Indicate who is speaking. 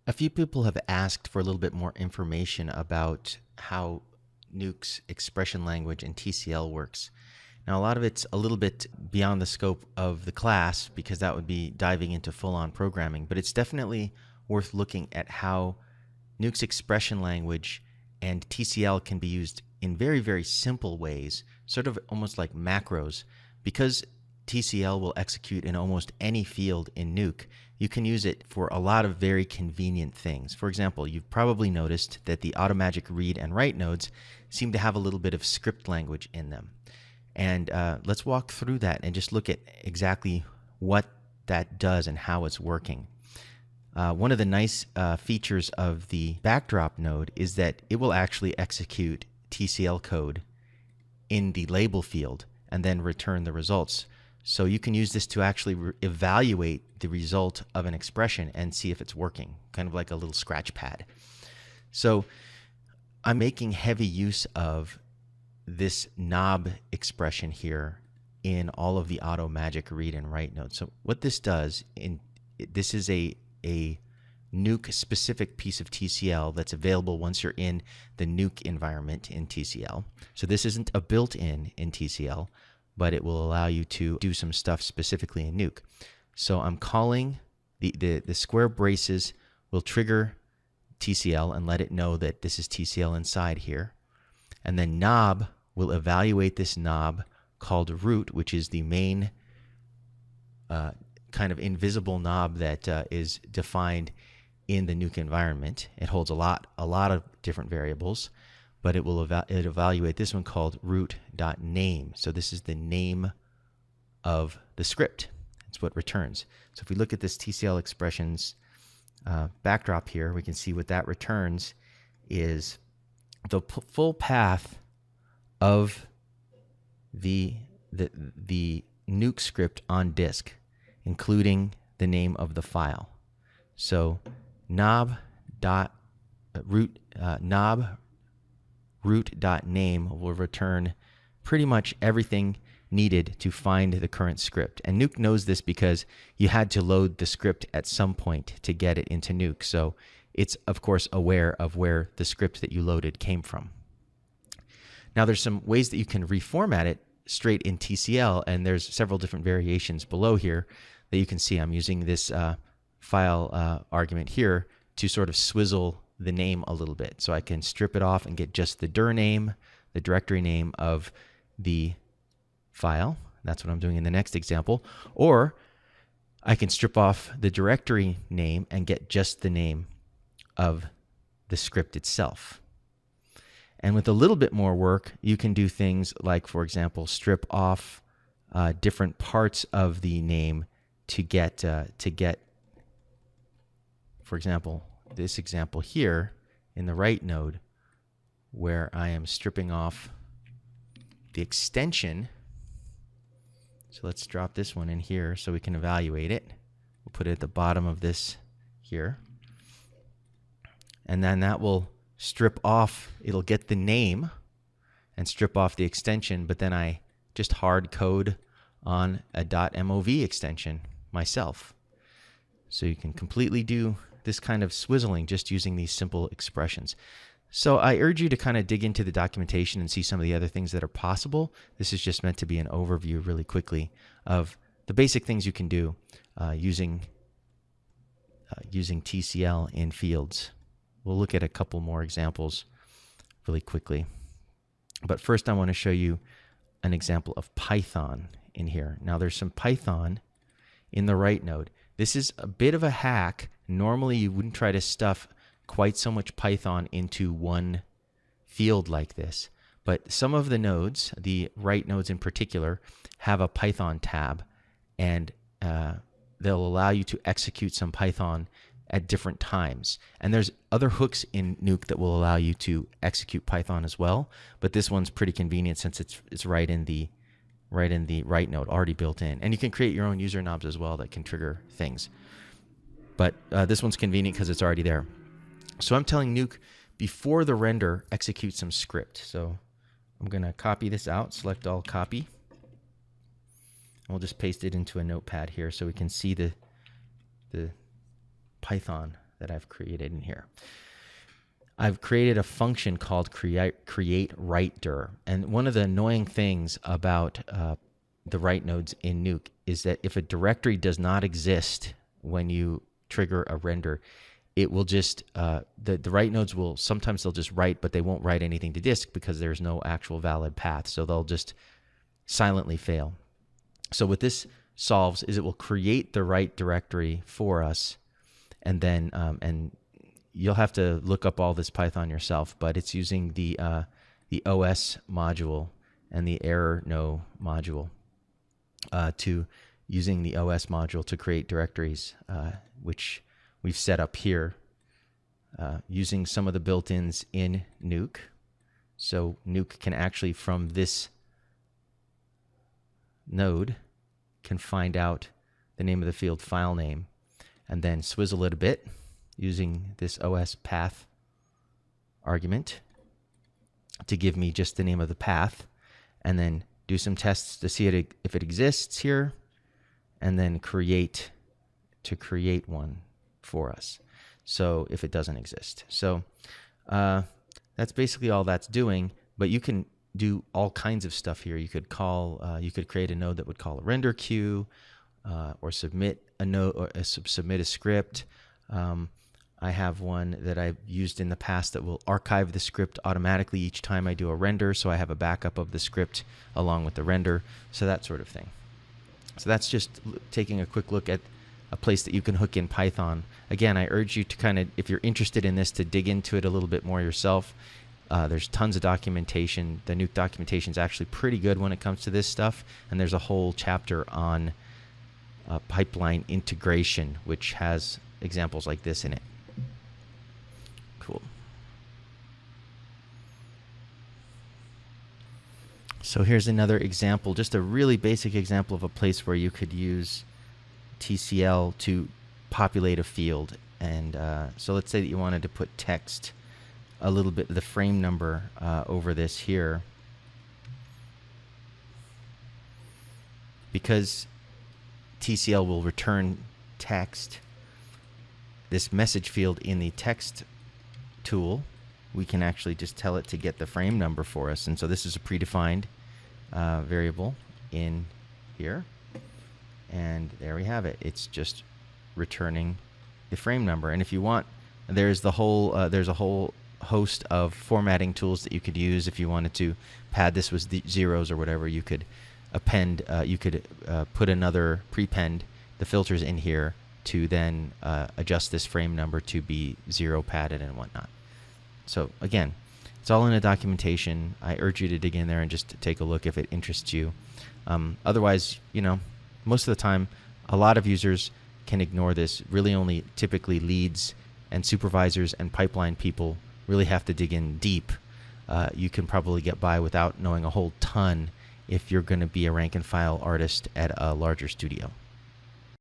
Speaker 1: A few people have asked for a little bit more information about how Nuke's expression language in TCL works. Now, a lot of it's a little bit beyond the scope of the class because that would be diving into full-on programming, but it's definitely worth looking at how Nuke's expression language and TCL can be used in very, very simple ways, sort of almost like macros. Because TCL will execute in almost any field in Nuke, you can use it for a lot of very convenient things. For example, you've probably noticed that the automagic read and write nodes seem to have a little bit of script language in them. And let's walk through that and just look at exactly what that does and how it's working. One of the nice features of the backdrop node is that it will actually execute TCL code in the label field and then return the results. So you can use this to actually evaluate the result of an expression and see if it's working, kind of like a little scratch pad. So I'm making heavy use of this knob expression here in all of the automagic read and write nodes. So what this does, this is a Nuke specific piece of TCL that's available once you're in the Nuke environment in TCL. So this isn't a built-in in TCL, but it will allow you to do some stuff specifically in Nuke. So I'm calling the square braces will trigger TCL and let it know that this is TCL inside here. And then knob will evaluate this knob called root, which is the main kind of invisible knob that is defined in the Nuke environment. It holds a lot of different variables, but it will evaluate this one called root.name. So this is the name of the script. That's what returns. So if we look at this TCL expressions backdrop here, we can see what that returns is the full path of the Nuke script on disk, including the name of the file. So root.name will return pretty much everything needed to find the current script. And Nuke knows this because you had to load the script at some point to get it into Nuke. So it's, of course, aware of where the script that you loaded came from. Now, there's some ways that you can reformat it straight in TCL, and there's several different variations below here that you can see. I'm using this file argument here to sort of swizzle the name a little bit. So I can strip it off and get just the dir name, the directory name of the file. That's what I'm doing in the next example. Or I can strip off the directory name and get just the name of the script itself. And with a little bit more work, you can do things like, for example, strip off different parts of the name to get, for example, this example here in the write node, where I am stripping off the extension. So let's drop this one in here so we can evaluate it. We'll put it at the bottom of this here. And then that will strip off, it'll get the name and strip off the extension, but then I just hard code on a .mov extension myself. So you can completely do this kind of swizzling just using these simple expressions. So I urge you to kind of dig into the documentation and see some of the other things that are possible. This is just meant to be an overview really quickly of the basic things you can do using TCL in fields. We'll look at a couple more examples really quickly. But first I want to show you an example of Python in here. Now there's some Python in the write node. This is a bit of a hack. Normally you wouldn't try to stuff quite so much Python into one field like this. But some of the nodes, the write nodes in particular, have a Python tab, and they'll allow you to execute some Python at different times. And there's other hooks in Nuke that will allow you to execute Python as well, but this one's pretty convenient since it's right in the write node, already built in. And you can create your own user knobs as well that can trigger things. But this one's convenient because it's already there. So I'm telling Nuke before the render, execute some script. So I'm going to copy this out, select all, copy. And we'll just paste it into a notepad here so we can see the Python that I've created in here. I've created a function called create write dir. And one of the annoying things about the write nodes in Nuke is that if a directory does not exist when you trigger a render, it will just, the write nodes will, sometimes they'll just write, but they won't write anything to disk because there's no actual valid path. So they'll just silently fail. So what this solves is it will create the write directory for us, and then, and you'll have to look up all this Python yourself, but it's using the OS module and the error no module using the OS module to create directories, which we've set up here using some of the built-ins in Nuke. So Nuke can actually, from this node, can find out the name of the field file name and then swizzle it a bit using this OS path argument to give me just the name of the path, and then do some tests to see if it exists here, and then create one for us. So if it doesn't exist. So that's basically all that's doing, but you can do all kinds of stuff here. You could call, you could create a node that would call a render queue, or submit a node, or submit a script. I have one that I've used in the past that will archive the script automatically each time I do a render, so I have a backup of the script along with the render, so that sort of thing. So that's just taking a quick look at a place that you can hook in Python. Again, I urge you to kind of, if you're interested in this, to dig into it a little bit more yourself. There's tons of documentation. The Nuke documentation is actually pretty good when it comes to this stuff, and there's a whole chapter on pipeline integration, which has examples like this in it. Cool. So here's another example, just a really basic example of a place where you could use TCL to populate a field. And so let's say that you wanted to put text, a little bit, the frame number over this here. Because TCL will return text, this message field in the text tool, we can actually just tell it to get the frame number for us. And so this is a predefined variable in here. And there we have it. It's just returning the frame number. And if you want, there's a whole host of formatting tools that you could use. If you wanted to pad this with the zeros or whatever, you could append, put another prepend the filters in here to then adjust this frame number to be zero padded and whatnot. So again, it's all in the documentation. I urge you to dig in there and just take a look if it interests you. Otherwise, you know, most of the time, a lot of users can ignore this. Really only typically leads and supervisors and pipeline people really have to dig in deep. You can probably get by without knowing a whole ton if you're going to be a rank and file artist at a larger studio.